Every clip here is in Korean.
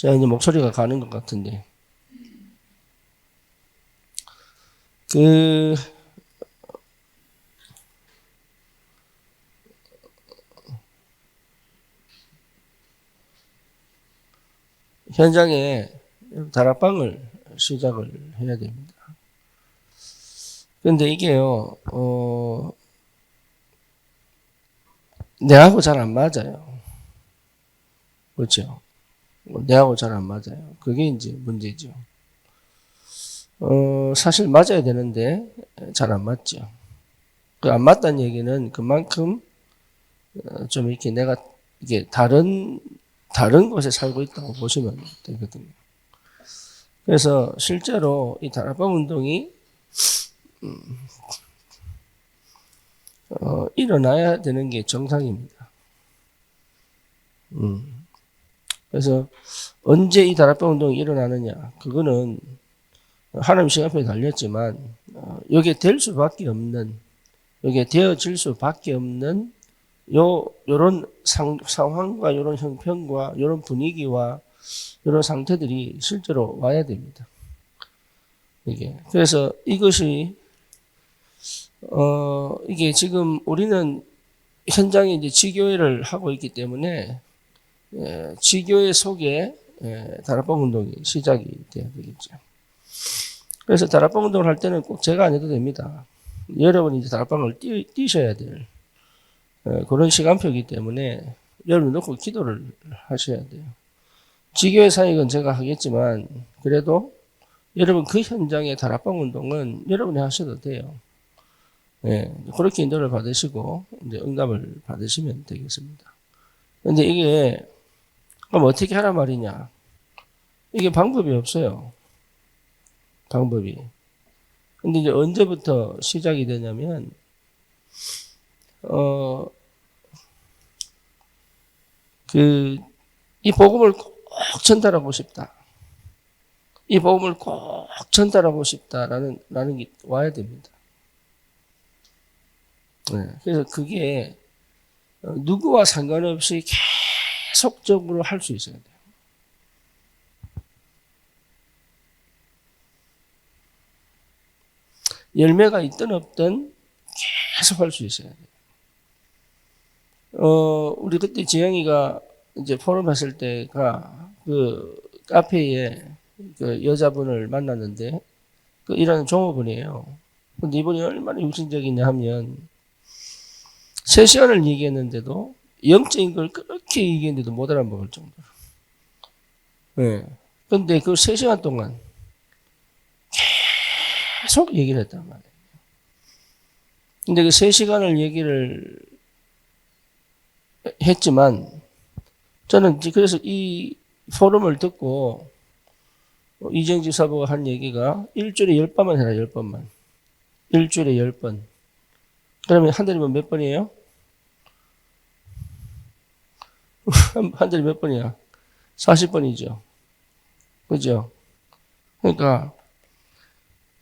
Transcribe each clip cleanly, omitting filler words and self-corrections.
제가 이제 목소리가 가는 것 같은데. 현장에 다락방을 시작을 해야 됩니다. 근데 이게요, 내하고 잘 안 맞아요. 그렇죠? 내하고 잘 안 맞아요. 그게 이제 문제죠. 사실 맞아야 되는데 잘 안 맞죠. 그 안 맞다는 얘기는 그만큼 좀 이렇게 내가 이게 다른 곳에 살고 있다고 보시면 되거든요. 그래서 실제로 이 다락방 운동이 일어나야 되는 게 정상입니다. 그래서 언제 이 다락방 운동이 일어나느냐, 그거는 하나님 시간표에 달렸지만 여기에 될 수밖에 없는, 여기에 되어질 수밖에 없는 요런 상황과 요런 형편과 요런 분위기와 요런 상태들이 실제로 와야 됩니다. 이게 그래서 이것이 이게 지금 우리는 현장에 이제 지교회를 하고 있기 때문에 지교회 속에 다락방 운동이 시작이 돼야 되겠죠. 그래서 다락방 운동을 할 때는 꼭 제가 안 해도 됩니다. 여러분이 이제 다락방을 뛰셔야 될 그런 시간표이기 때문에 여러분 놓고 기도를 하셔야 돼요. 지교회 사역은 제가 하겠지만 그래도 여러분 그 현장의 다락방 운동은 여러분이 하셔도 돼요. 그렇게 인도를 받으시고 이제 응답을 받으시면 되겠습니다. 근데 이게 그럼 어떻게 하란 말이냐? 이게 방법이 없어요. 방법이. 근데 이제 언제부터 시작이 되냐면 이 복음을 꼭 전달하고 싶다. 이 복음을 꼭 전달하고 싶다라는 게 와야 됩니다. 그래서 그게 누구와 상관없이 계속적으로 할 수 있어야 돼요. 열매가 있든 없든 계속 할 수 있어야 돼요. 우리 그때 지영이가 이제 포럼 했을 때가 그 카페에 그 여자분을 만났는데 그 일하는 종업원이에요. 근데 이분이 얼마나 육신적이냐 하면 3시간을 얘기했는데도 영적인 걸 그렇게 얘기했는데도 못 알아먹을 정도로. 근데 그 3시간 동안 계속 얘기를 했단 말이에요. 근데 그 3시간을 얘기를 했지만 저는 그래서 이 포럼을 듣고 이정지 사부가 한 얘기가 일주일에 10번만 해라, 10번만. 일주일에 10번. 그러면 한 달이면 몇 번이에요? 한 달에 몇 번이야? 40번이죠. 그죠? 그러니까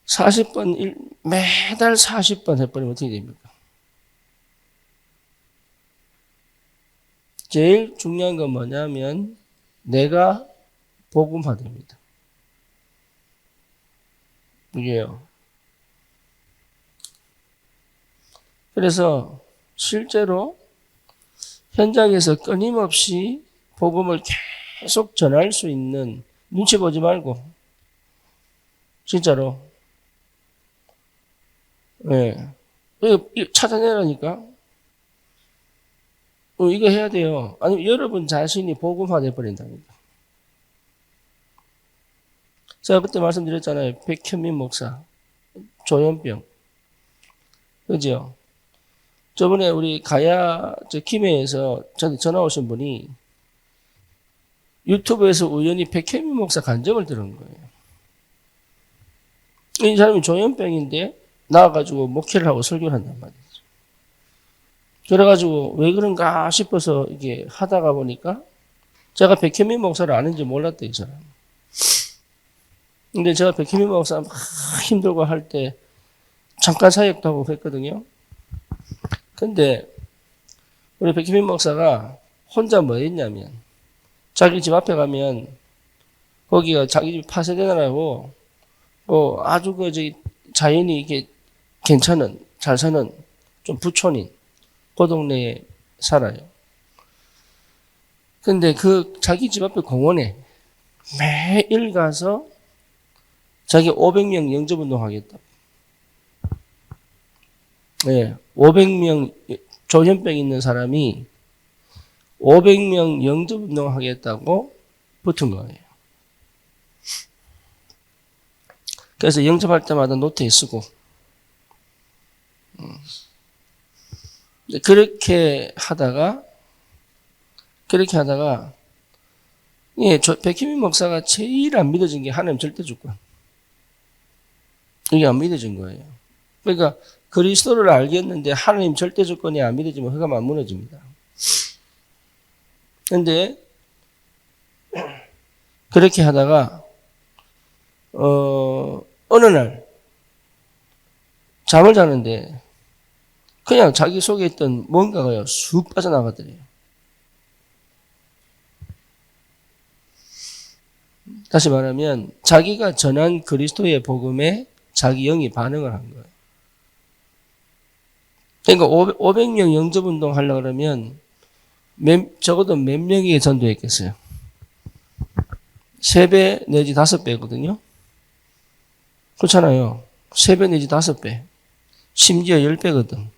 40번, 매달 40번 해버리면 어떻게 됩니까? 제일 중요한 건 뭐냐면 내가 복음화됩니다. 이게요. 그래서 실제로 현장에서 끊임없이 복음을 계속 전할 수 있는, 눈치 보지 말고 진짜로 이거 찾아내라니까. 이거 해야 돼요. 아니면 여러분 자신이 복음화돼 버린다니까. 제가 그때 말씀드렸잖아요. 백현민 목사, 조현병, 그죠? 저번에 우리 가야 김해에서 저한테 전화 오신 분이 유튜브에서 우연히 백현민 목사 간증을 들은 거예요. 이 사람이 조현병인데 나와가지고 목회를 하고 설교를 한단 말이죠. 그래가지고 왜 그런가 싶어서 이게 하다가 보니까 제가 백현민 목사를 아는지 몰랐대, 이 사람. 근데 제가 백현민 목사 막 힘들고 할 때 잠깐 사역도 하고 그랬거든요. 근데 우리 백현민 목사가 혼자 뭐 했냐면 자기 집 앞에 가면 거기가 자기 집 파쇄되느라고 아주 자연이 이게 괜찮은 잘 사는 좀 부촌인 그 동네에 살아요. 근데 그 자기 집 앞에 공원에 매일 가서 자기 500명 영접운동 하겠다. 네, 500명 조현병 있는 사람이 500명 영접운동 하겠다고 붙은 거예요. 그래서 영접할 때마다 노트에 쓰고 그렇게 하다가 예, 백희민 목사가 제일 안 믿어진 게 하나님 절대주권. 이게 안 믿어진 거예요. 그러니까 그리스도를 알겠는데 하나님 절대주권이 안 믿어지면 흑암 안 무너집니다. 그런데 그렇게 하다가 어느 날 잠을 자는데 그냥 자기 속에 있던 뭔가가요 쑥 빠져나가더래요. 다시 말하면 자기가 전한 그리스도의 복음에 자기 영이 반응을 한 거예요. 그러니까 500명 영접운동 하려고 그러면 적어도 몇 명이 전도했겠어요? 3배 내지 5배거든요. 그렇잖아요. 3배 내지 5배. 심지어 10배거든.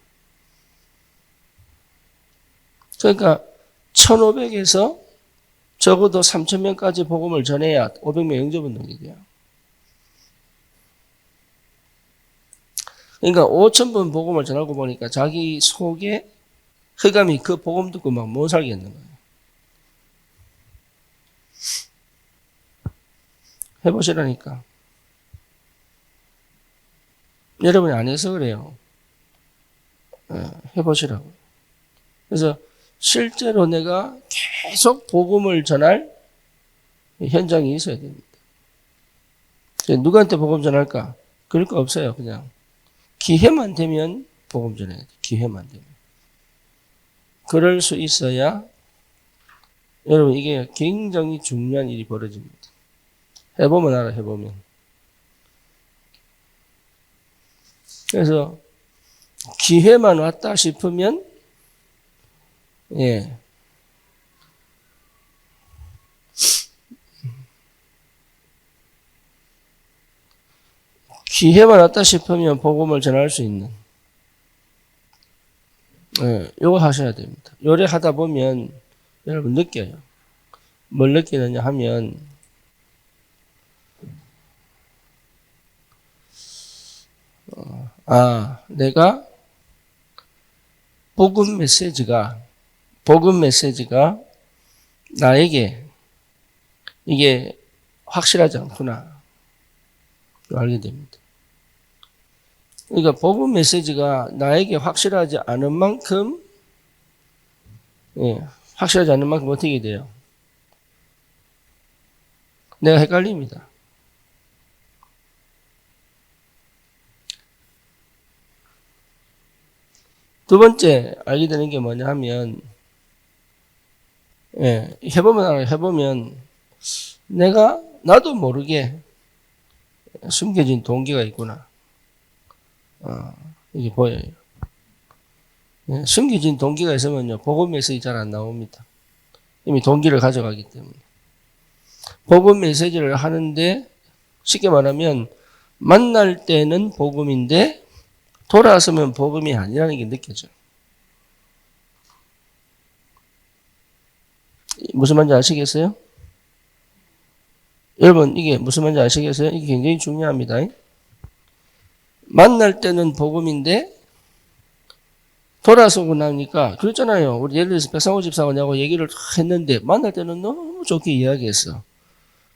그러니까 1500에서 적어도 3000명까지 복음을 전해야 500명 영접운동이 돼요. 그러니까 5000번 복음을 전하고 보니까 자기 속에 흑암이 그 복음 듣고 막 못 살겠는 거예요. 해보시라니까. 여러분이 안 해서 그래요. 해보시라고. 그래서 실제로 내가 계속 복음을 전할 현장이 있어야 됩니다. 누구한테 복음 전할까? 그럴 거 없어요. 그냥 기회만 되면 복음 전해야 돼. 기회만 되면. 그럴 수 있어야 여러분 이게 굉장히 중요한 일이 벌어집니다. 해보면 알아. 해보면. 그래서 기회만 왔다 싶으면 예. 기회만 왔다 싶으면 복음을 전할 수 있는 요거 하셔야 됩니다. 요래 하다 보면 여러분 느껴요. 뭘 느끼느냐 하면 내가 복음 메시지가 나에게 이게 확실하지 않구나 알게 됩니다. 그러니까 복음 메시지가 나에게 확실하지 않은 만큼 어떻게 돼요? 내가 헷갈립니다. 두 번째 알게 되는 게 뭐냐 하면 해보면 나도 모르게 숨겨진 동기가 있구나. 이게 보여요. 숨겨진 동기가 있으면요 복음 메시지 잘 안 나옵니다. 이미 동기를 가져가기 때문에. 복음 메시지를 하는데 쉽게 말하면 만날 때는 복음인데 돌아서면 복음이 아니라는 게 느껴져요. 무슨 말인지 아시겠어요? 여러분 이게 무슨 말인지 아시겠어요? 이게 굉장히 중요합니다. 만날 때는 복음인데 돌아서고 나니까 그랬잖아요. 우리 예를 들어서 백상호 집사하고 얘기를 했는데 만날 때는 너무 좋게 이야기했어.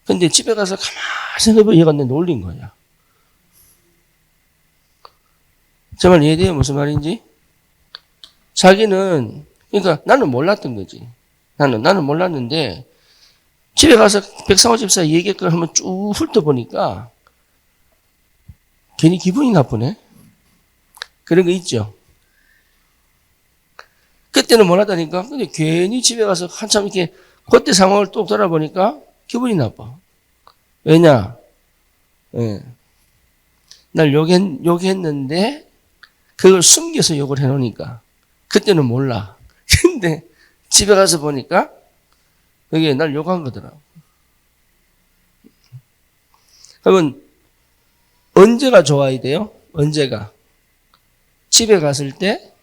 근데 집에 가서 가만히 생각해보면 얘가 내 놀린 거야. 정말 이해돼요? 무슨 말인지? 자기는 그러니까 나는 몰랐던 거지. 나는 몰랐는데 집에 가서 백상호 집사 얘기했걸 한번 쭉 훑어보니까 괜히 기분이 나쁘네. 그런 거 있죠. 그때는 몰랐다니까. 근데 괜히 집에 가서 한참 이렇게 그때 상황을 또 돌아보니까 기분이 나빠. 왜냐? 예. 날 욕했는데 그걸 숨겨서 욕을 해놓으니까 그때는 몰라. 근데 집에 가서 보니까 그게 날 욕한 거더라고. 그러면 언제가 좋아야 돼요? 언제가? 집에 갔을 때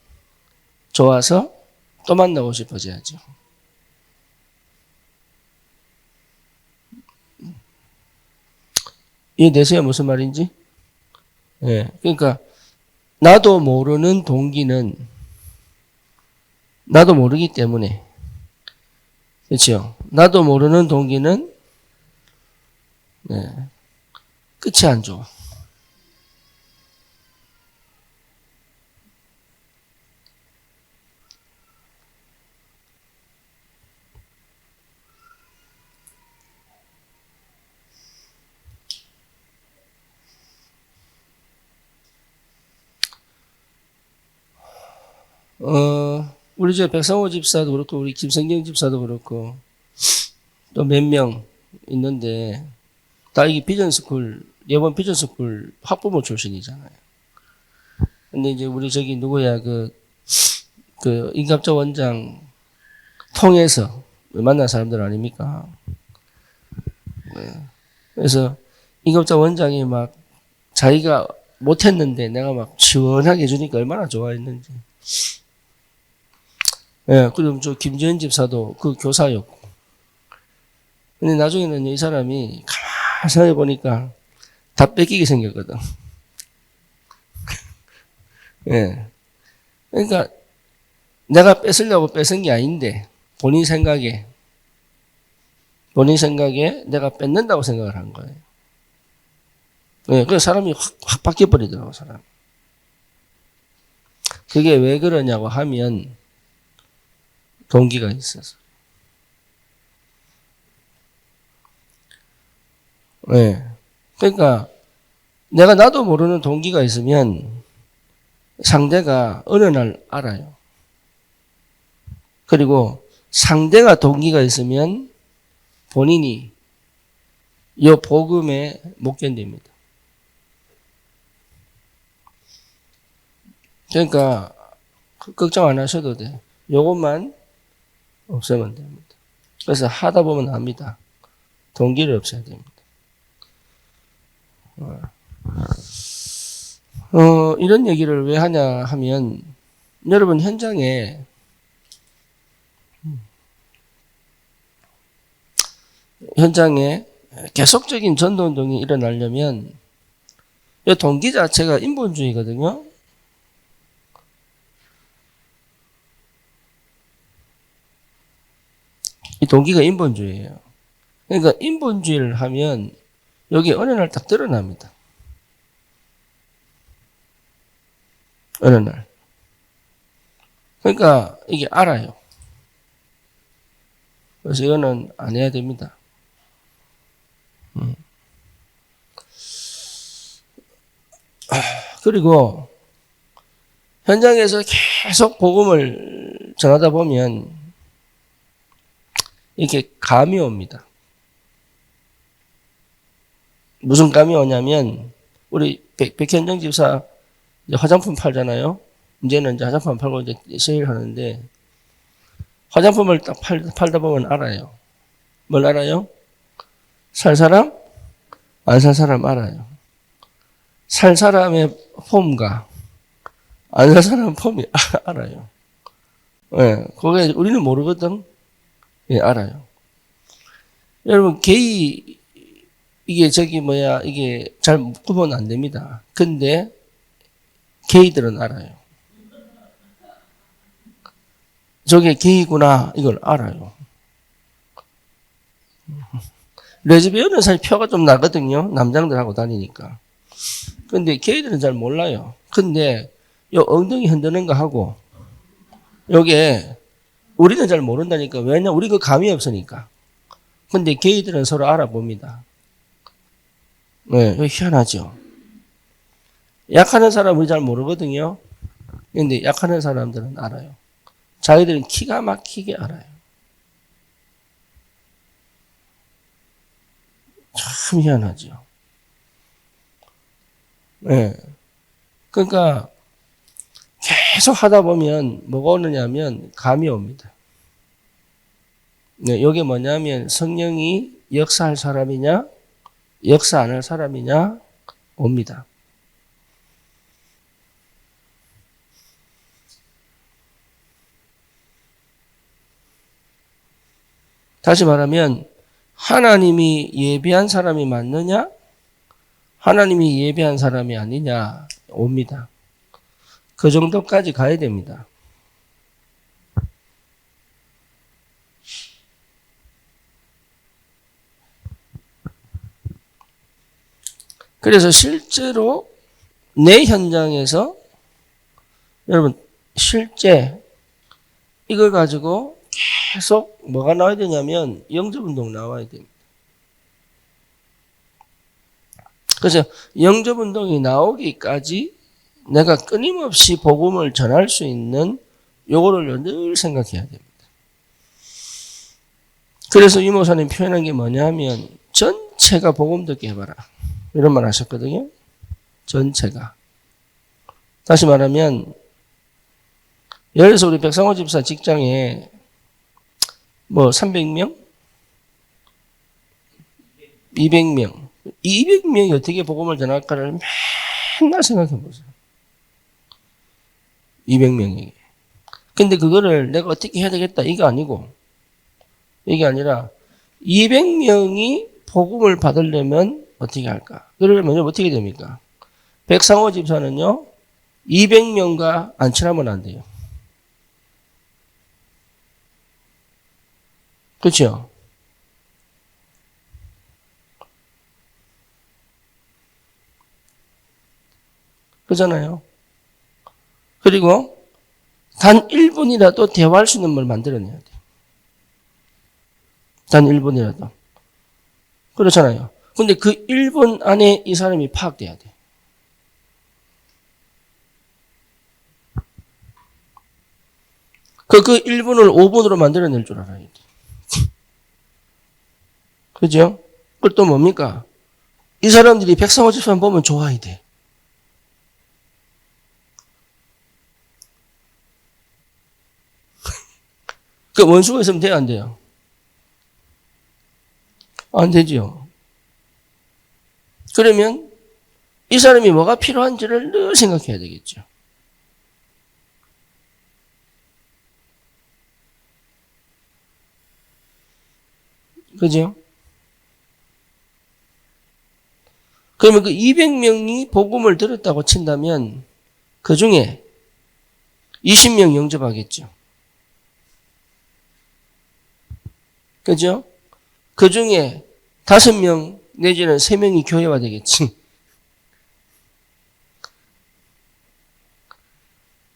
좋아서 또 만나고 싶어져야죠. 이해되세요? 무슨 말인지? 예. 그러니까 나도 모르는 동기는 나도 모르기 때문에, 그렇죠? 나도 모르는 동기는 끝이 안 좋아. 우리 저 백성호 집사도 그렇고 우리 김성경 집사도 그렇고 또 몇 명 있는데 다 이게 비전스쿨, 예번 비전스쿨 학부모 출신이잖아요. 근데 이제 우리 저기 누구야 그 임갑자 원장 통해서 만난 사람들 아닙니까? 그래서 임갑자 원장이 막 자기가 못했는데 내가 막 시원하게 해주니까 얼마나 좋아했는지. 예, 그리고 저 김지현 집사도 그 교사였고. 근데 나중에는 이 사람이 가만히 생각해보니까 다 뺏기게 생겼거든. 예. 그러니까 내가 뺏으려고 뺏은 게 아닌데 본인 생각에 내가 뺏는다고 생각을 한 거예요. 예, 그래서 사람이 확 바뀌어버리더라고, 사람. 그게 왜 그러냐고 하면 동기가 있어서. 예. 그러니까 내가 나도 모르는 동기가 있으면 상대가 어느 날 알아요. 그리고 상대가 동기가 있으면 본인이 이 복음에 못 견딥니다. 그러니까 걱정 안 하셔도 돼. 요것만 없애면 됩니다. 그래서 하다 보면 압니다. 동기를 없애야 됩니다. 이런 얘기를 왜 하냐 하면 여러분 현장에 계속적인 전도운동이 일어나려면 이 동기 자체가 인본주의거든요. 이 동기가 인본주의예요. 그러니까 인본주의를 하면 여기 어느 날 딱 드러납니다. 어느 날. 그러니까 이게 알아요. 그래서 이거는 안 해야 됩니다. 그리고 현장에서 계속 복음을 전하다 보면 이렇게 감이 옵니다. 무슨 감이 오냐면 우리 백현정 집사 화장품 팔잖아요. 이제는 이제 화장품 팔고 이제 세일 하는데 화장품을 딱 팔다 보면 알아요. 뭘 알아요? 살 사람, 안 살 사람 알아요. 살 사람의 폼과 안 살 사람 폼이 알아요. 예, 그게 우리는 모르거든. 예, 알아요. 여러분 게이 이게 잘 구분 안 됩니다. 근데 게이들은 알아요. 저게 게이구나 이걸 알아요. 레즈비언은 사실 표가 좀 나거든요. 남장들하고 다니니까. 근데 게이들은 잘 몰라요. 근데 요 엉덩이 흔드는 거 하고 요게 우리는 잘 모른다니까. 왜냐? 우리 그 감이 없으니까. 근데 게이들은 서로 알아봅니다. 네, 희한하죠. 약하는 사람은 우리 잘 모르거든요. 근데 약하는 사람들은 알아요. 자기들은 기가 막히게 알아요. 참 희한하죠. 네. 그러니까 계속 하다 보면 뭐가 오느냐면 감이 옵니다. 네, 이게 뭐냐면 성령이 역사할 사람이냐 역사 안 할 사람이냐 옵니다. 다시 말하면 하나님이 예비한 사람이 맞느냐 하나님이 예비한 사람이 아니냐 옵니다. 그 정도까지 가야 됩니다. 그래서 실제로 내 현장에서 여러분 실제 이걸 가지고 계속 뭐가 나와야 되냐면 영접운동 나와야 됩니다. 그래서 영접운동이 나오기까지 내가 끊임없이 복음을 전할 수 있는 요거를 늘 생각해야 됩니다. 그래서 이 목사님 표현한 게 뭐냐면 전체가 복음 듣게 해봐라. 이런 말 하셨거든요. 전체가. 다시 말하면 예를 들어서 우리 백상호 집사 직장에 뭐 300명? 200명. 200명이 어떻게 복음을 전할까를 맨날 생각해 보세요. 200명에게. 근데 그거를 내가 어떻게 해야 되겠다 이게 아니고 이게 아니라 200명이 복음을 받으려면 어떻게 할까? 그러려면 어떻게 됩니까? 백상호 집사는요 200명과 안 친하면 안 돼요. 그렇죠? 그렇잖아요. 그리고 단 1분이라도 대화할 수 있는 걸 만들어내야 돼요. 단 1분이라도. 그렇잖아요. 근데 그 1분 안에 이 사람이 파악돼야 돼. 그 1분을 5분으로 만들어낼 줄 알아야 돼. 그죠? 그걸 또 뭡니까? 이 사람들이 백상호 집사만 보면 좋아야 돼. 그 원수가 있으면 돼요, 안 돼요? 안 되죠. 그러면 이 사람이 뭐가 필요한지를 늘 생각해야 되겠죠. 그죠? 그러면 그 200명이 복음을 들었다고 친다면 그 중에 20명 영접하겠죠. 그죠? 그 중에 5명 내지는 3명이 교회화 되겠지.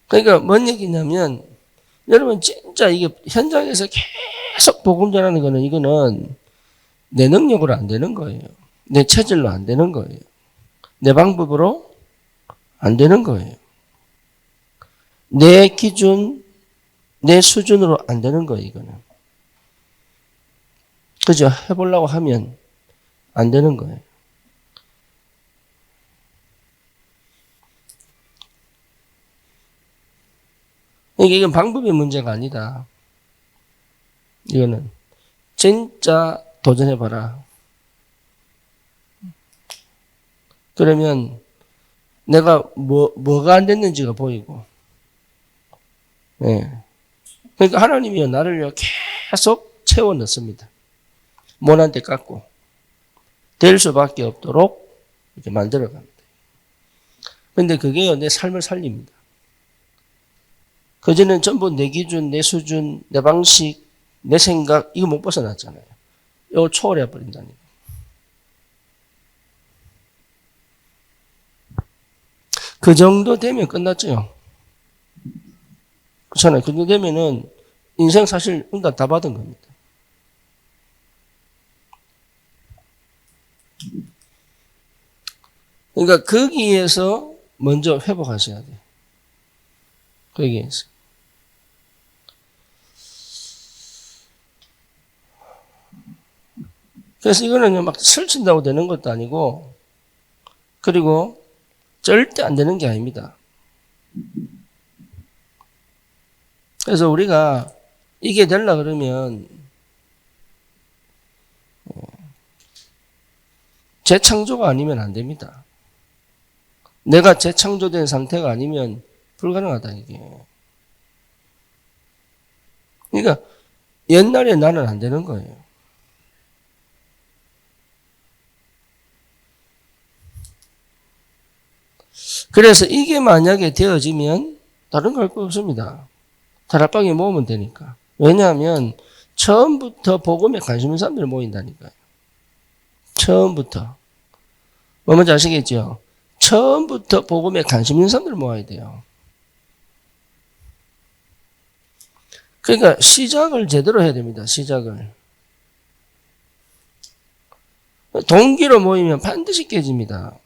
그러니까 뭔 얘기냐면 여러분 진짜 이게 현장에서 계속 복음 전하는 거는 이거는 내 능력으로 안 되는 거예요. 내 체질로 안 되는 거예요. 내 방법으로 안 되는 거예요. 내 기준, 내 수준으로 안 되는 거예요, 이거는. 그죠? 해보려고 하면 안 되는 거예요. 이건 방법의 문제가 아니다. 이거는 진짜 도전해봐라. 그러면 내가 뭐가 안 됐는지가 보이고. 네. 그러니까 하나님이요 나를요 계속 채워 넣습니다. 못한 데 깎고 될 수밖에 없도록 이렇게 만들어 갑니다. 근데 그게요 내 삶을 살립니다. 그전에는 전부 내 기준, 내 수준, 내 방식, 내 생각 이거 못 벗어났잖아요. 이거 초월해 버린다니까. 그 정도 되면 끝났죠. 그렇잖아요. 그 정도 되면은 인생 사실 응답 다 받은 겁니다. 그러니까 거기에서 먼저 회복하셔야 돼요. 거기에서. 그래서 이거는 막 설친다고 되는 것도 아니고, 그리고 절대 안 되는 게 아닙니다. 그래서 우리가 이게 되려 그러면 재창조가 아니면 안 됩니다. 내가 재창조된 상태가 아니면 불가능하다, 이게. 그러니까 옛날에 나는 안 되는 거예요. 그래서 이게 만약에 되어지면 다른 거 할 거 없습니다. 다락방에 모으면 되니까. 왜냐하면 처음부터 복음에 관심 있는 사람들이 모인다니까요. 처음부터. 뭐 뭔지 아시겠죠? 처음부터 복음에 관심 있는 사람들 모아야 돼요. 그러니까 시작을 제대로 해야 됩니다. 시작을. 동기로 모이면 반드시 깨집니다.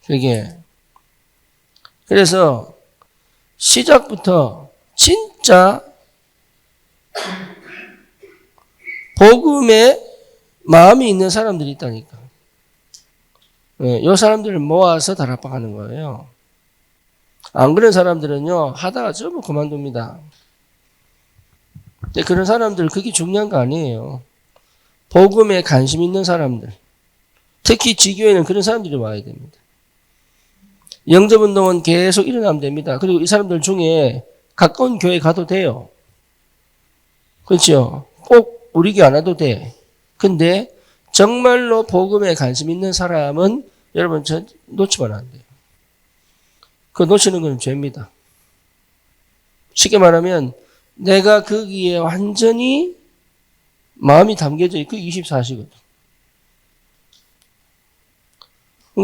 그게. 그래서 시작부터 진짜 복음에 마음이 있는 사람들이 있다니까. 이 사람들을 모아서 다락방 하는 거예요. 안 그런 사람들은요, 하다가 전부 그만둡니다. 근데 그런 사람들, 그게 중요한 거 아니에요. 복음에 관심 있는 사람들. 특히 지교회는 그런 사람들이 와야 됩니다. 영접운동은 계속 일어나면 됩니다. 그리고 이 사람들 중에 가까운 교회 가도 돼요. 그렇죠? 꼭 우리 교회 안 와도 돼. 근데 정말로 복음에 관심 있는 사람은 여러분 놓치면 안 돼요. 그거 놓치는 건 죄입니다. 쉽게 말하면 내가 거기에 완전히 마음이 담겨져 있고 24시거든.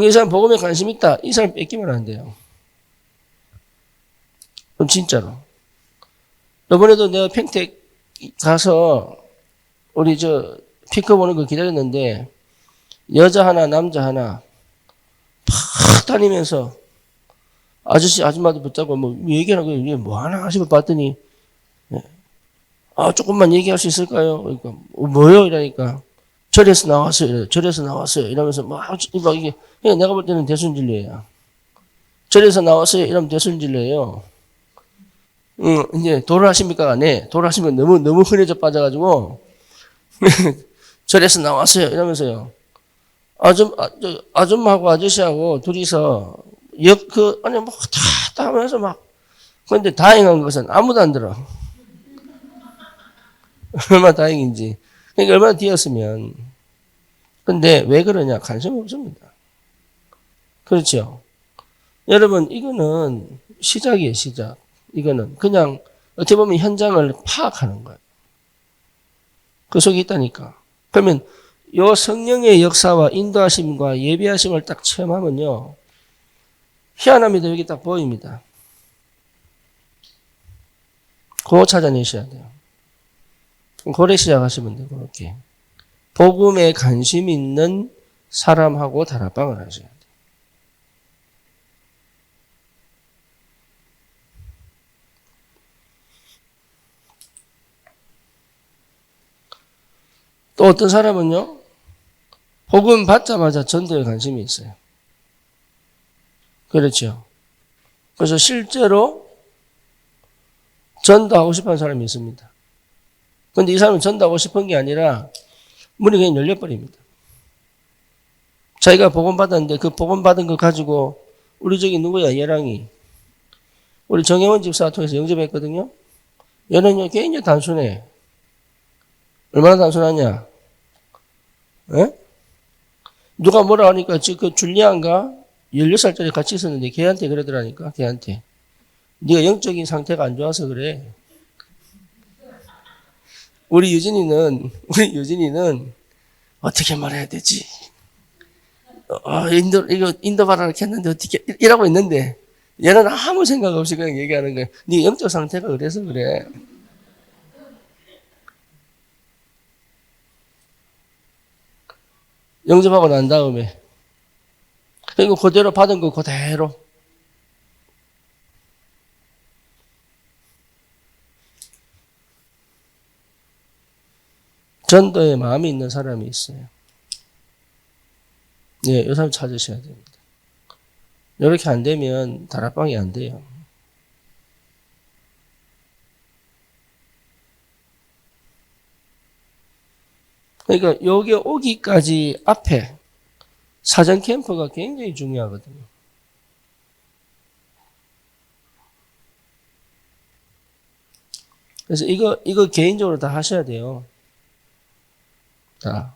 이 사람 복음에 관심 있다. 이 사람 뺏기면 안 돼요. 그럼 진짜로. 이번에도 내가 평택 가서 우리 피크업 오는 거 기다렸는데 여자 하나 남자 하나 팍 다니면서 아저씨 아줌마도 붙잡고 뭐 얘기하는 거예요. 이게 뭐 하나 하시고 봤더니 조금만 얘기할 수 있을까요? 그러니까 뭐요? 이러니까 절에서 나왔어요. 절에서 나왔어요. 이러면서 막 이게 내가 볼 때는 대순진리예요. 절에서 나왔어요. 이러면 대순진리예요. 이제 돌아하십니까? 네. 돌아하시면 너무 흔해져 빠져가지고 절에서 나왔어요. 이러면서요. 아줌마하고 아저씨하고 둘이서 아니 다 하면서 막. 근데 다행한 것은 아무도 안 들어. 얼마나 다행인지. 그러니까 얼마나 뒤였으면. 근데 왜 그러냐? 관심 없습니다. 그렇죠? 여러분, 이거는 시작이에요, 시작. 이거는 그냥 어떻게 보면 현장을 파악하는 거예요. 그 속에 있다니까. 그러면 요 성령의 역사와 인도하심과 예비하심을 딱 체험하면요. 희한합니다. 여기 딱 보입니다. 그거 찾아내셔야 돼요. 고래 시작하시면 돼요. 그렇게. 복음에 관심 있는 사람하고 다락방을 하셔야 돼요. 또 어떤 사람은요. 복음 받자마자 전도에 관심이 있어요. 그렇죠. 그래서 실제로 전도하고 싶은 사람이 있습니다. 그런데 이 사람은 전도하고 싶은 게 아니라 문이 그냥 열려버립니다. 자기가 복음 받았는데 그 복음 받은 거 가지고 우리 저기 누구야? 예랑이. 우리 정혜원 집사 통해서 영접했거든요. 얘는요 굉장히 단순해. 얼마나 단순하냐? 에? 누가 뭐라 하니까 그 줄리안가 16살짜리 같이 있었는데 걔한테 그러더라니까. 걔한테. 네가 영적인 상태가 안 좋아서 그래. 우리 유진이는 어떻게 말해야 되지? 인도 바라를 했는데 어떻게 이라고 있는데 얘는 아무 생각 없이 그냥 얘기하는 거야. 네 영적 상태가 그래서 그래. 영접하고 난 다음에 그리고 그대로 받은 거 그대로 전도에 마음이 있는 사람이 있어요. 네, 이 사람 찾으셔야 됩니다. 이렇게 안 되면 다락방이 안 돼요. 그러니까 여기 오기까지 앞에 사전 캠프가 굉장히 중요하거든요. 그래서 이거 개인적으로 다 하셔야 돼요. 다.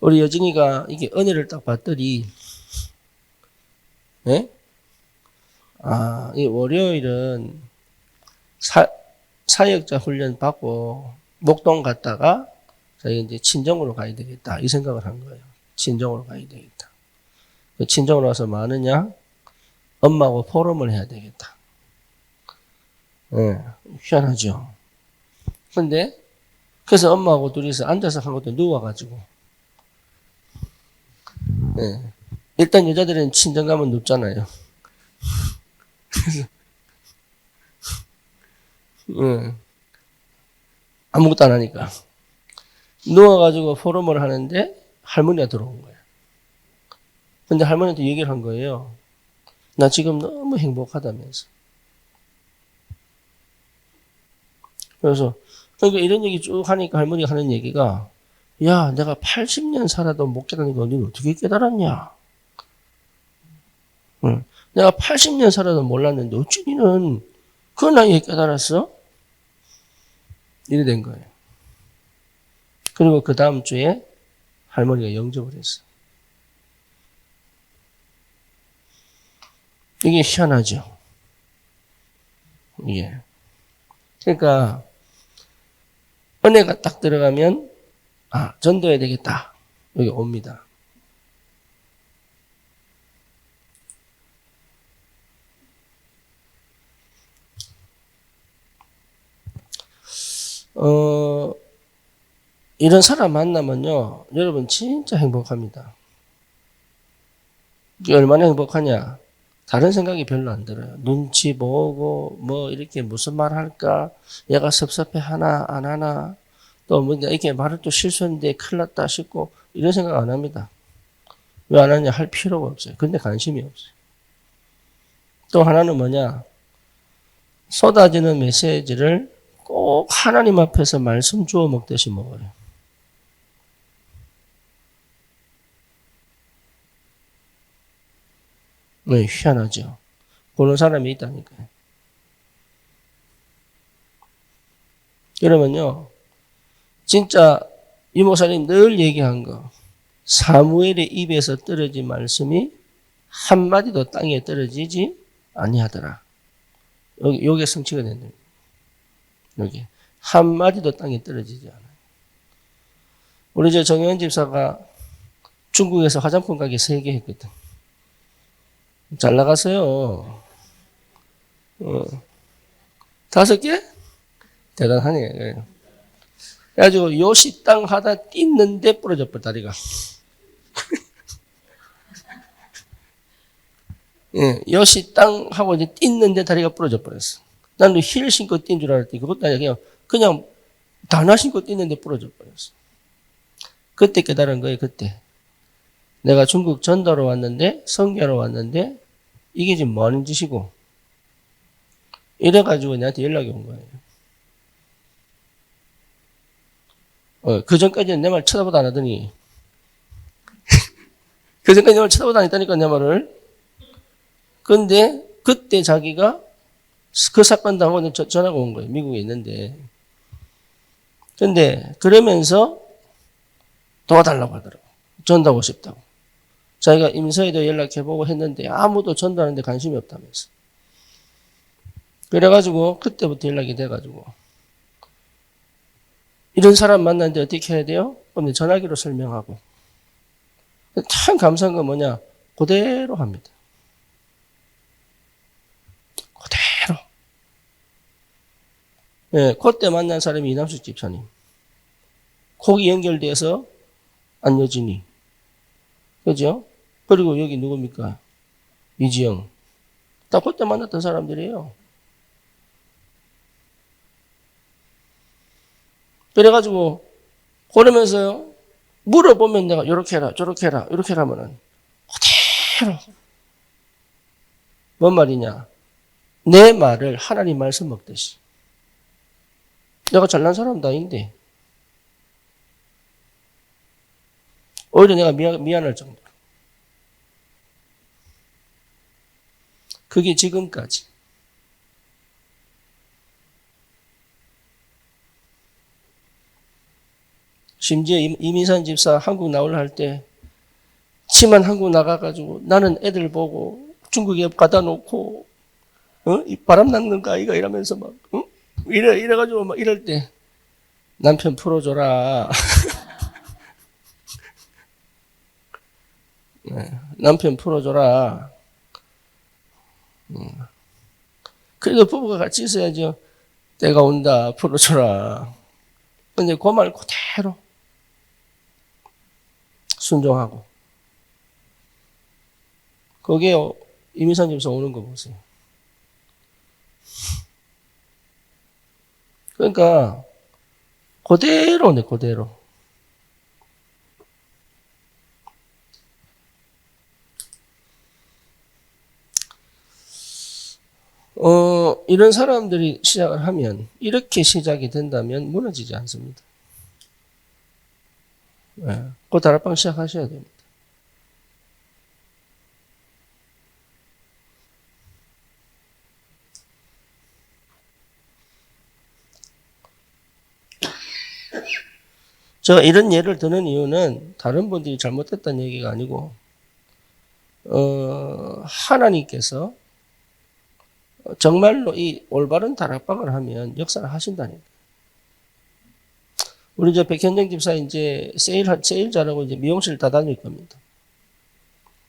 우리 여진이가 이게 은혜를 딱 봤더니, 예? 이 월요일은 사역자 훈련 받고 목동 갔다가 저희 이제 친정으로 가야 되겠다. 이 생각을 한 거예요. 친정으로 가야 되겠다. 친정으로 와서 뭐 하느냐? 엄마하고 포럼을 해야 되겠다. 예, 희한하죠. 근데, 그래서 엄마하고 둘이서 앉아서 한 것도 누워가지고, 예. 일단 여자들은 친정 가면 눕잖아요. 그래서, 예. 아무것도 안 하니까. 누워가지고 포럼을 하는데 할머니가 들어온 거예요. 근데 할머니한테 얘기를 한 거예요. 나 지금 너무 행복하다면서. 그래서, 그러니까 이런 얘기 쭉 하니까 할머니가 하는 얘기가, 야, 내가 80년 살아도 못 깨닫는 거 너는 어떻게 깨달았냐? 응. 내가 80년 살아도 몰랐는데 어찌 니는 그 나이에 깨달았어? 이래 된 거예요. 그리고 그 다음 주에 할머니가 영접을 했어. 이게 희한하죠. 예. 그러니까 은혜가 딱 들어가면 전도해야 되겠다. 여기 옵니다. 이런 사람 만나면요, 여러분 진짜 행복합니다. 얼마나 행복하냐? 다른 생각이 별로 안 들어요. 눈치 보고, 뭐, 이렇게 무슨 말 할까? 얘가 섭섭해 하나, 안 하나? 또 뭐, 이렇게 말을 또 실수했는데 큰일 났다 싶고, 이런 생각 안 합니다. 왜 안 하냐? 할 필요가 없어요. 근데 관심이 없어요. 또 하나는 뭐냐? 쏟아지는 메시지를 꼭 하나님 앞에서 말씀 주워 먹듯이 먹어요. 네, 희한하죠. 그런 사람이 있다니까요. 그러면요, 진짜 이 목사님 늘 얘기한 거, 사무엘의 입에서 떨어진 말씀이 한마디도 땅에 떨어지지 아니하더라. 요게 성취가 된다. 여기 한마디도 땅에 떨어지지 않아요. 우리 저 정현 집사가 중국에서 화장품 가게 3개 했거든. 잘 나갔어요. 5개? 대단하네. 그래가지고 요 식당 하다 뛰는데 부러져 버려 다리가. 예, 요 식당 하고 이제 뛰는데 다리가 부러져 버렸어. 나는 힐 신고 뛴 줄 알았더니 그것도 아니라 그냥 단화 신고 뛰는데 부러져 버렸어. 그때 깨달은 거예요. 그때 내가 중국 전도로 왔는데 선교로 왔는데 이게 지금 뭐 하는 짓이고 이래가지고 내한테 연락이 온 거예요. 그 전까지는 내 말 쳐다보도 안 하더니 그 전까지 내 말 쳐다보도 안 했다니까 내 말을. 근데 그때 자기가 그 사건 당하고 전화가 온 거예요. 미국에 있는데. 근데 그러면서 도와달라고 하더라고. 전도하고 싶다고. 자기가 임서에도 연락해보고 했는데 아무도 전도하는데 관심이 없다면서. 그래가지고 그때부터 연락이 돼가지고 이런 사람 만났는데 어떻게 해야 돼요? 그럼 전화기로 설명하고. 참 감사한 건 뭐냐? 그대로 합니다. 그대로. 예, 그때 만난 사람이 이남숙 집사님. 거기 연결돼서 안여진이. 그죠? 그리고 여기 누굽니까? 이지영. 다 그때 만났던 사람들이에요. 그래가지고 그러면서요. 물어보면 내가 요렇게 해라 저렇게 해라 이렇게 하면은 그대로 뭔 말이냐. 내 말을 하나님 말씀 먹듯이. 내가 잘난 사람도 아닌데 오히려 내가 미안할 정도로. 그게 지금까지. 심지어 이민산 집사 한국 나오려 할 때 치만 한국 나가가지고 나는 애들 보고 중국에 갖다 놓고 이 바람 낚는 거 아이가 이러면서 막 이래가지고 막 이럴 때 남편 풀어줘라. 네, 남편 풀어줘라. 그래도 부부가 같이 있어야죠. 때가 온다 풀어줘라. 근데 그 말 그대로 순종하고. 거기에 이민산 집사 오는 거 보세요. 그러니까 그대로네, 그대로. 이런 사람들이 시작을 하면, 이렇게 시작이 된다면 무너지지 않습니다. 네, 그 다락방 시작하셔야 됩니다. 제가 이런 예를 드는 이유는 다른 분들이 잘못했다는 얘기가 아니고, 하나님께서 정말로 이 올바른 다락방을 하면 역사를 하신다니까. 우리 저 백현정 집사 이제 세일 잘하고 이제 미용실 다 다닐 겁니다.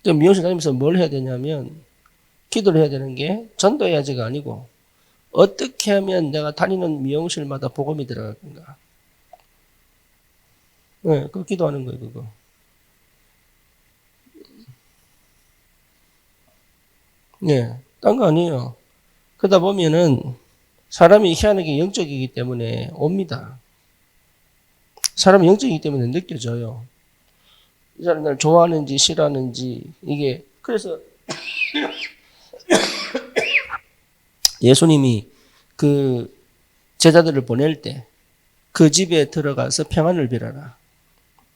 미용실 다니면서 뭘 해야 되냐면, 기도를 해야 되는 게 전도해야지가 아니고, 어떻게 하면 내가 다니는 미용실마다 복음이 들어갈 건가. 네, 그거 기도하는 거예요, 그거. 네, 딴 거 아니에요. 그러다 보면은 사람이 희한하게 영적이기 때문에 옵니다. 사람이 영적이기 때문에 느껴져요. 이 사람이 날 좋아하는지 싫어하는지 이게. 그래서 예수님이 그 제자들을 보낼 때 그 집에 들어가서 평안을 빌어라.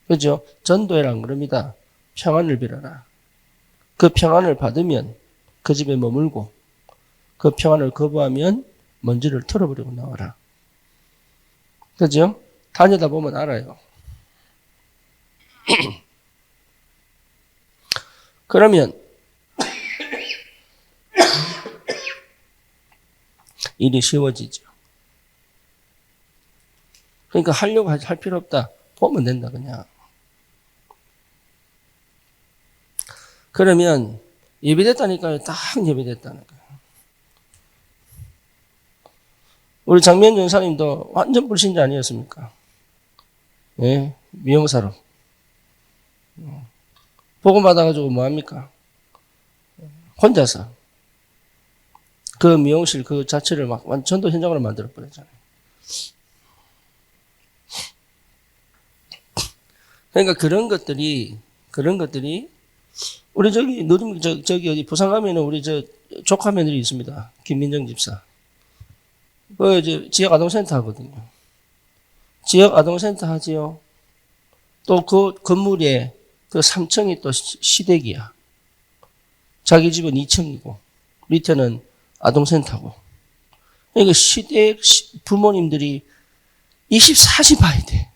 그죠? 전도해라 그럽니다. 평안을 빌어라. 그 평안을 받으면 그 집에 머물고 그 평안을 거부하면 먼지를 털어버리고 나와라. 그죠? 다니다 보면 알아요. 그러면 일이 쉬워지죠. 그러니까 하려고 할 필요 없다. 보면 된다 그냥. 그러면 예비됐다니까요. 딱 예비됐다는 거예요. 우리 장면 전사님도 완전 불신자 아니었습니까? 예, 미용사로. 복음 받아가지고 뭐합니까? 혼자서. 그 미용실 그 자체를 막 전도 현장으로 만들어버렸잖아요. 그러니까 그런 것들이 우리 저기 어디 부산 가면은 우리 저 조카 며느리 있습니다. 김민정 집사. 그 이제 지역 아동센터 하거든요. 지역 아동센터 하지요. 또 그 건물에 그 3층이 또 시댁이야. 자기 집은 2층이고 밑에는 아동센터고. 그러니까 시댁 부모님들이 24시 봐야 돼.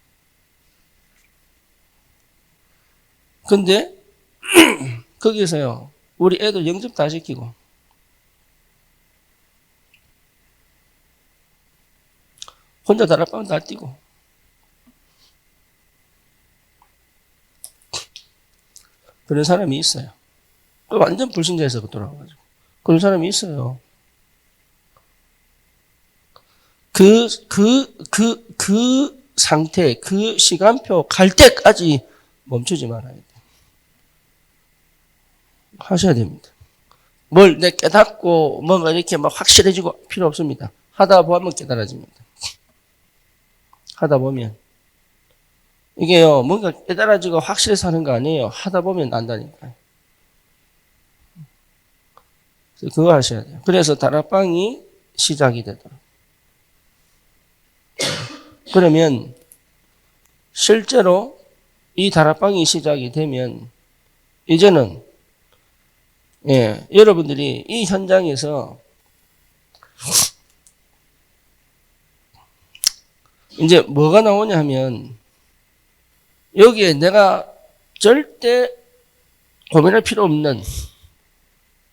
근데 거기서요, 우리 애들 영접 다 시키고, 혼자 다락방 다 뛰고, 그런 사람이 있어요. 완전 불신자에서 돌아와가지고. 그런 사람이 있어요. 그 상태, 그 시간표 갈 때까지 멈추지 말아야 돼. 하셔야 됩니다. 뭘 내 깨닫고 뭔가 이렇게 막 확실해지고 필요 없습니다. 하다 보면 깨달아집니다. 하다 보면. 이게요, 뭔가 깨달아지고 확실해서 하는 거 아니에요. 하다 보면 안다니까요. 그거 하셔야 돼요. 그래서 다락방이 시작이 되도록. 그러면 실제로 이 다락방이 시작이 되면 이제는 여러분들이 이 현장에서 이제 뭐가 나오냐 하면 여기에 내가 절대 고민할 필요 없는,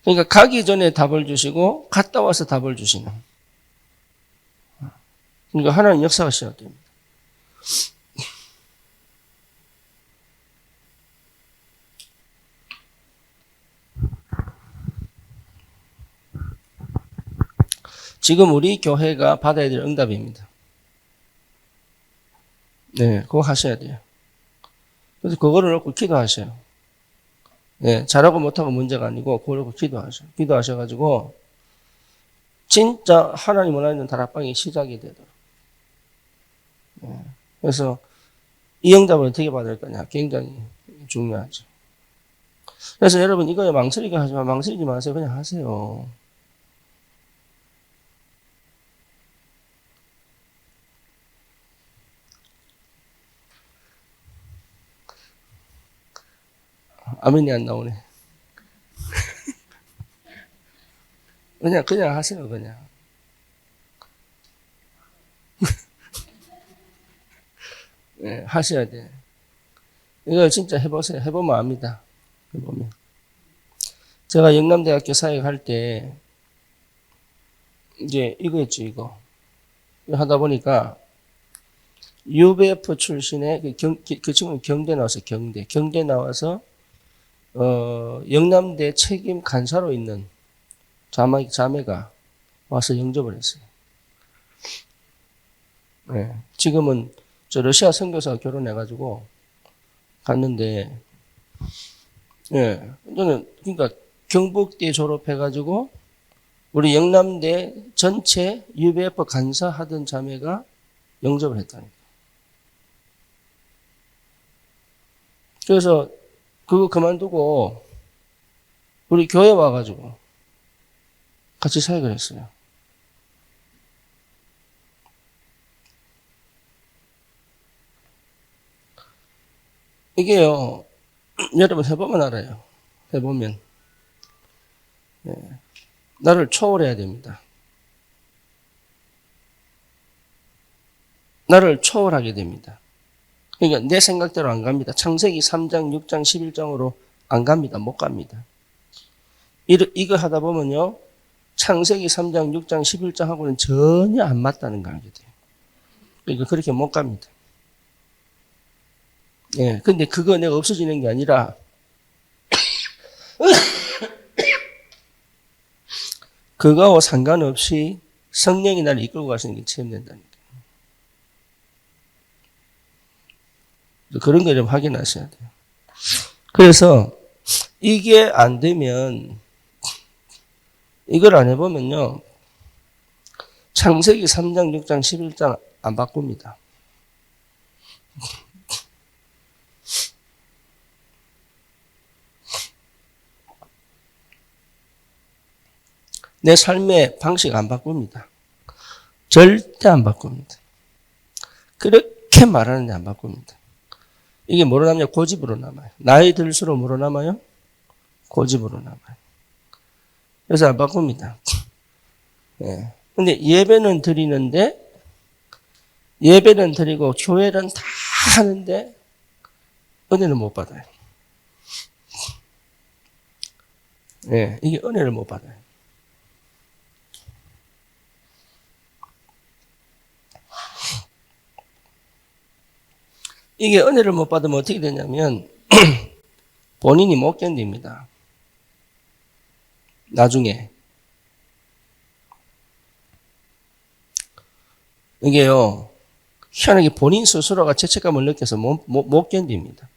그러니까 가기 전에 답을 주시고 갔다 와서 답을 주시는, 그러니까 하나님 역사가 시작됩니다. 지금 우리 교회가 받아야 될 응답입니다. 네, 그거 하셔야 돼요. 그래서 그거를 놓고 기도하셔요. 네, 잘하고 못하고 문제가 아니고 그걸 놓고 기도하셔요. 기도하셔가지고 진짜 하나님 원하는 다락방이 시작이 되도록. 네, 그래서 이 응답을 어떻게 받을 거냐 굉장히 중요하죠. 그래서 여러분 이거에 망설이게 하지만 망설이지 마세요. 그냥 하세요. 아멘이 안 나오네. 그냥 하세요, 그냥. 네, 하셔야 돼. 이거 진짜 해보세요. 해보면 압니다. 해보면. 제가 영남대학교 사역할 때, 이제 이거였죠, 이거. 하다 보니까, UBF 출신의 그 친구는 경대 나왔어요, 경대. 경대 나와서, 영남대 책임 간사로 있는 자매가 와서 영접을 했어요. 네. 지금은 저 러시아 선교사가 결혼해가지고 갔는데, 예. 저는, 그러니까 경북대 졸업해가지고 우리 영남대 전체 UBF 간사 하던 자매가 영접을 했다니까. 그래서 그거 그만두고 우리 교회 와가지고 같이 사역을 했어요. 이게요, 여러분 해보면 알아요. 해보면. 네. 나를 초월해야 됩니다. 나를 초월하게 됩니다. 그러니까 내 생각대로 안 갑니다. 창세기 3장, 6장, 11장으로 안 갑니다. 못 갑니다. 이거 하다 보면요, 창세기 3장, 6장, 11장하고는 전혀 안 맞다는 걸 알게 돼요. 그러니까 그렇게 못 갑니다. 예, 근데 그거 내가 없어지는 게 아니라, 그거와 상관없이 성령이 나를 이끌고 가시는 게 체험된다니까. 그런 거 좀 확인하셔야 돼요. 그래서 이게 안 되면, 이걸 안 해보면요, 창세기 3장, 6장, 11장 안 바꿉니다. 내 삶의 방식 안 바꿉니다. 절대 안 바꿉니다. 그렇게 말하는데 안 바꿉니다. 이게 뭐로 남냐? 고집으로 남아요. 나이 들수록 뭐로 남아요? 고집으로 남아요. 그래서 안 바꿉니다. 예. 근데 예배는 드리고 교회는 다 하는데 은혜는 못 받아요. 예, 이게 은혜를 못 받아요. 이게 은혜를 못 받으면 어떻게 되냐면 본인이 못 견딥니다. 나중에. 이게요, 희한하게 본인 스스로가 죄책감을 느껴서 못 견딥니다.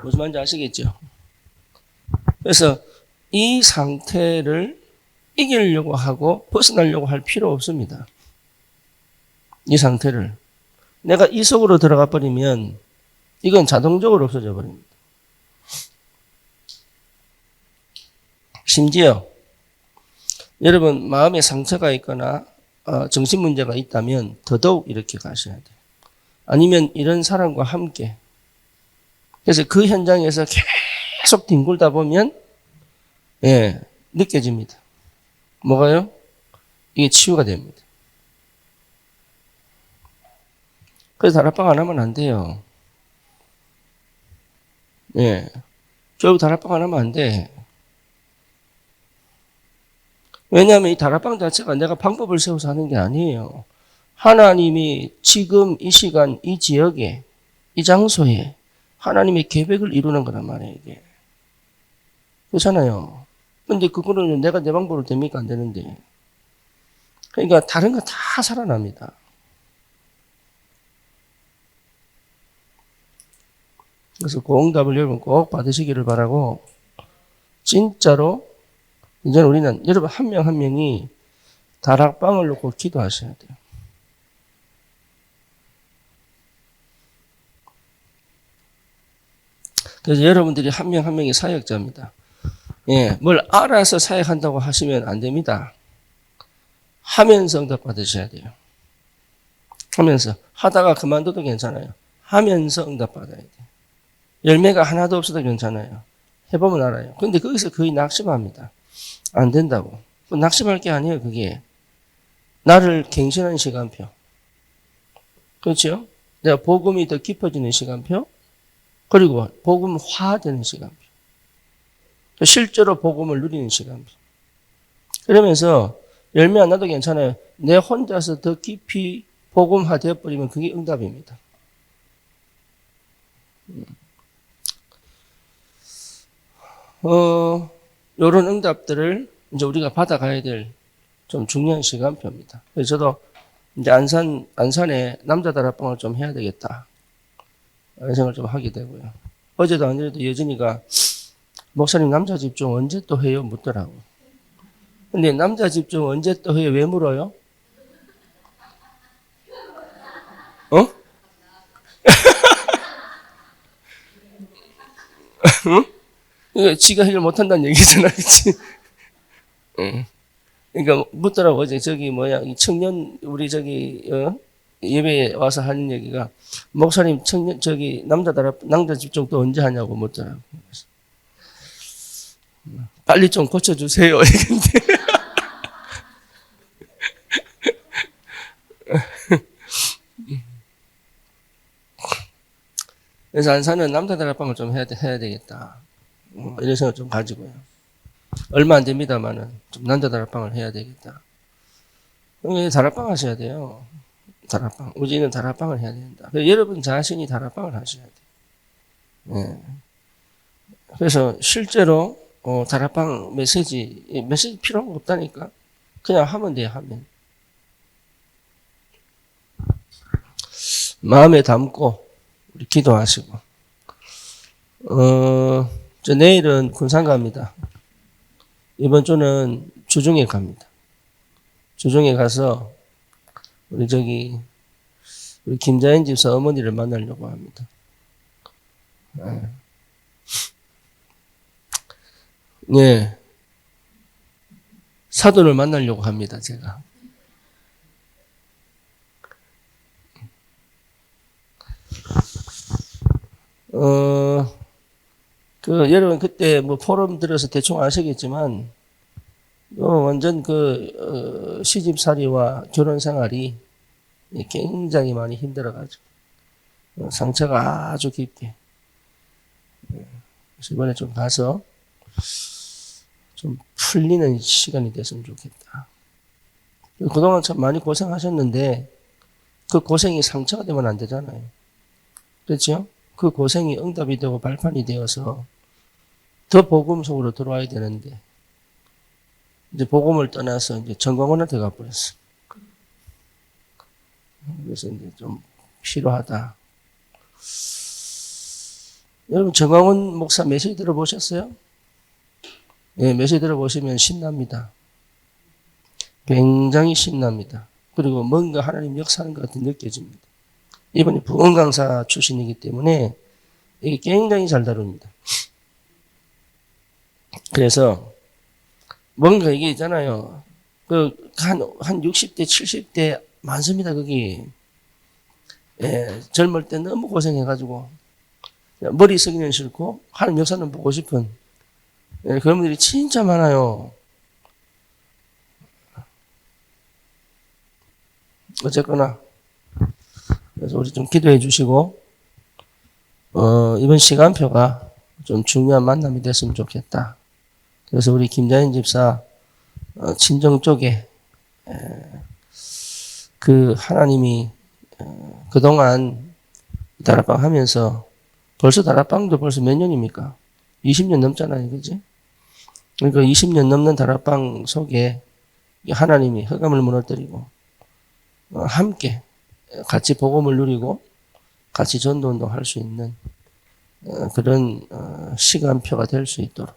무슨 말인지 아시겠죠? 그래서 이 상태를 이기려고 하고 벗어나려고 할 필요 없습니다. 이 상태를. 내가 이 속으로 들어가 버리면 이건 자동적으로 없어져 버립니다. 심지어 여러분 마음에 상처가 있거나 정신 문제가 있다면 더더욱 이렇게 가셔야 돼요. 아니면 이런 사람과 함께. 그래서 그 현장에서 계속 뒹굴다 보면 느껴집니다. 뭐가요? 이게 치유가 됩니다. 그래서 다락방 안 하면 안 돼요. 결국 다락방 안 하면 안 돼. 왜냐하면 이 다락방 자체가 내가 방법을 세워서 하는 게 아니에요. 하나님이 지금 이 시간, 이 지역에, 이 장소에 하나님의 계획을 이루는 거란 말이에요, 이게. 그렇잖아요. 근데 그거는 내가 내 방법으로 됩니까? 안 되는데. 그러니까 다른 거 다 살아납니다. 그래서 그 응답을 여러분 꼭 받으시기를 바라고, 진짜로 이제는 우리는 여러분 한 명 한 명이 다락방을 놓고 기도하셔야 돼요. 그래서 여러분들이 한 명 한 명이 사역자입니다. 뭘 알아서 사역한다고 하시면 안 됩니다. 하면서 응답 받으셔야 돼요. 하면서. 하다가 그만둬도 괜찮아요. 하면서 응답 받아야 돼요. 열매가 하나도 없어도 괜찮아요. 해보면 알아요. 근데 거기서 거의 낙심합니다. 안 된다고. 낙심할 게 아니에요, 그게. 나를 갱신하는 시간표. 그렇죠? 내가 복음이 더 깊어지는 시간표. 그리고 복음화되는 시간표. 실제로 복음을 누리는 시간표. 그러면서 열매 안 나도 괜찮아요. 내 혼자서 더 깊이 복음화 되어버리면 그게 응답입니다. 요런 응답들을 이제 우리가 받아가야 될 좀 중요한 시간표입니다. 그래서 저도 이제 안산에 남자 다락방을 좀 해야 되겠다. 이런 생각을 좀 하게 되고요. 어제도 아니래도 여진이가 목사님 남자 집중 언제 또 해요? 묻더라고. 근데 남자 집중 언제 또 해요? 왜 물어요? 응? 이거 지가 해결 못한다는 얘기잖아, 그치? 응. 그러니까 묻더라고. 어제 이 청년 우리 예배에 와서 하는 얘기가 목사님 남자 집중 또 언제 하냐고 묻더라고. 빨리 좀 고쳐주세요. 그래서 안산은 남자 다락방을 좀 해야 되겠다. 이런 생각 좀 가지고요. 얼마 안 됩니다만은 좀 남자 다락방을 해야 되겠다. 다락방 하셔야 돼요. 다락방. 우리는 다락방을 해야 된다. 여러분 자신이 다락방을 하셔야 돼요. 그래서 실제로 다락방 메시지 필요한 거 없다니까. 그냥 하면 돼요. 하면. 마음에 담고 우리 기도하시고. 저 내일은 군산 갑니다. 이번 주는 주중에 갑니다. 주중에 가서 우리 김자연 집사 어머니를 만나려고 합니다. 네. 사돈을 만나려고 합니다, 제가. 여러분, 그때 포럼 들어서 대충 아시겠지만, 완전 시집살이와 결혼 생활이 굉장히 많이 힘들어가지고, 상처가 아주 깊게. 그래서 이번에 좀 가서, 좀 풀리는 시간이 됐으면 좋겠다. 그동안 참 많이 고생하셨는데, 그 고생이 상처가 되면 안 되잖아요. 그렇죠? 그 고생이 응답이 되고 발판이 되어서 더 복음 속으로 들어와야 되는데, 이제 복음을 떠나서 이제 전광훈한테 가버렸어. 그래서 이제 좀 필요하다. 여러분 정광훈 목사 메시지 들어보셨어요? 네, 메시지 들어보시면 신납니다. 굉장히 신납니다. 그리고 뭔가 하나님 역사하는 것 같은 느껴집니다. 이번에 부흥 강사 출신이기 때문에 이게 굉장히 잘 다룹니다. 그래서 뭔가 이게 있잖아요. 한 60대, 70대 많습니다, 거기. 예, 젊을 때 너무 고생해가지고, 머리 쓰기는 싫고, 하는 역사는 보고 싶은, 예, 그런 분들이 진짜 많아요. 어쨌거나, 그래서 우리 좀 기도해 주시고, 이번 시간표가 좀 중요한 만남이 됐으면 좋겠다. 그래서 우리 김자인 집사, 친정 쪽에, 그 하나님이, 그동안 다락방 하면서 벌써 다락방도 벌써 몇 년입니까? 20년 넘잖아요. 그지? 그러니까 20년 넘는 다락방 속에 하나님이 흑암을 무너뜨리고 함께 같이 복음을 누리고 같이 전도운동 할 수 있는 그런 시간표가 될 수 있도록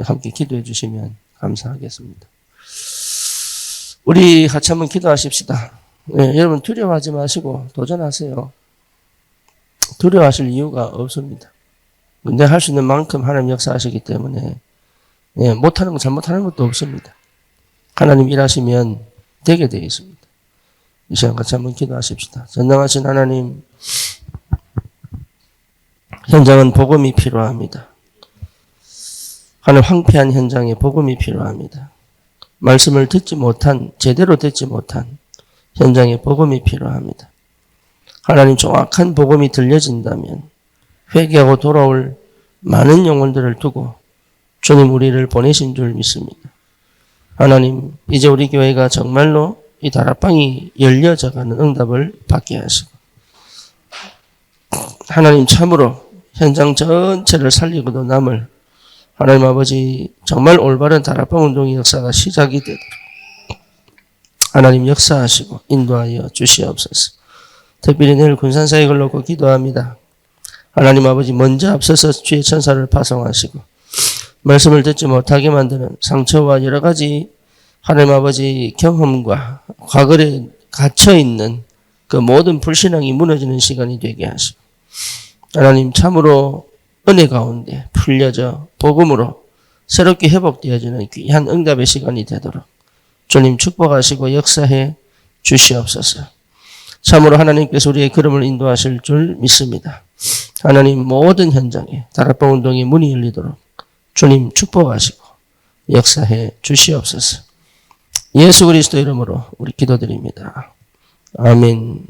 함께 기도해 주시면 감사하겠습니다. 우리 같이 한번 기도하십시다. 네, 여러분 두려워하지 마시고 도전하세요. 두려워하실 이유가 없습니다. 근데 할 수 있는 만큼 하나님 역사하시기 때문에 네, 못하는 거 잘못하는 것도 없습니다. 하나님 일하시면 되게 되어 있습니다. 이 시간 같이 한번 기도하십시다. 전능하신 하나님, 현장은 복음이 필요합니다. 하늘 황폐한 현장에 복음이 필요합니다. 말씀을 제대로 듣지 못한 현장에 복음이 필요합니다. 하나님 정확한 복음이 들려진다면 회개하고 돌아올 많은 영혼들을 두고 주님 우리를 보내신 줄 믿습니다. 하나님, 이제 우리 교회가 정말로 이 다락방이 열려져가는 응답을 받게 하시고 하나님 참으로 현장 전체를 살리고도 남을 하나님 아버지 정말 올바른 다락방 운동의 역사가 시작이 되도록 하나님 역사하시고 인도하여 주시옵소서. 특별히 내일 군산사역을 놓고 기도합니다. 하나님 아버지 먼저 앞서서 주의 천사를 파송하시고 말씀을 듣지 못하게 만드는 상처와 여러 가지 하나님 아버지 경험과 과거에 갇혀있는 그 모든 불신앙이 무너지는 시간이 되게 하시고 하나님 참으로 은혜 가운데 풀려져 복음으로 새롭게 회복되어지는 귀한 응답의 시간이 되도록 주님 축복하시고 역사해 주시옵소서. 참으로 하나님께서 우리의 걸음을 인도하실 줄 믿습니다. 하나님 모든 현장에 다락방 운동의 문이 열리도록 주님 축복하시고 역사해 주시옵소서. 예수 그리스도 이름으로 우리 기도드립니다. 아멘.